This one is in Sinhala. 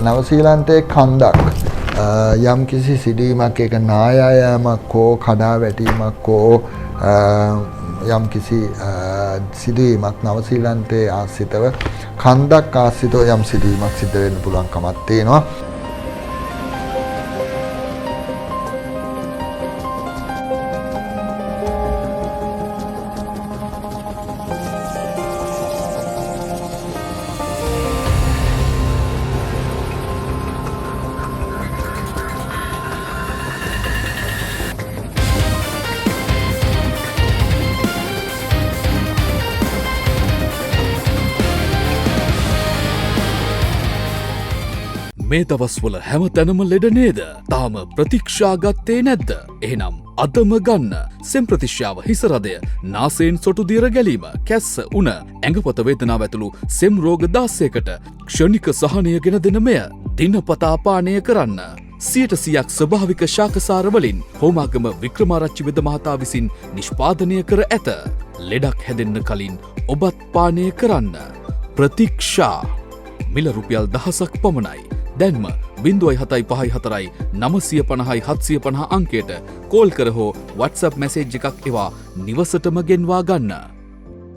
නවසීලන්තයේ කන්දක් යම් කිසි සිදුවීමක් ඒක නායෑමක් හෝ කඩා වැටීමක් හෝ යම් කිසි සිදුවීමක් නවසීලන්තයේ ආශ්‍රිතව කන්දක් ආශ්‍රිතව යම් සිදුවීමක් සිද්ධ වෙන්න පුළුවන් කමක් තියෙනවා. මේ දවස්වල හැම තැනම ලෙඩ නේද? තාම ප්‍රතික්ෂා ගත්තේ නැද්ද? එහෙනම් අදම ගන්න සෙම් ප්‍රතිශ්‍යාව හිසරදය නාසයෙන් සොටු දියර ගැලීම කැස්ස උණ ඇඟපත වේදනාව ඇතුළු සෙම් රෝග 16කට ක්ෂණික සහනය ගෙන දෙන මෙය දිනපතා පානය කරන්න. 100% ස්වභාවික ශාකසාර වලින් හෝමාගම වික්‍රමාරච්චි වෙද මහතා විසින් නිෂ්පාදනය කර ඇත. ලෙඩක් හැදෙන්න කලින් ඔබත් පානය කරන්න. ප්‍රතික්ෂා මිල රුපියල් 1000ක් පමණයි. දැන්ම 0754 950 750 අංකයට කෝල් කර හෝ WhatsApp මැසේජ් එකක් එවා නිවසටම ගෙන්වා ගන්න.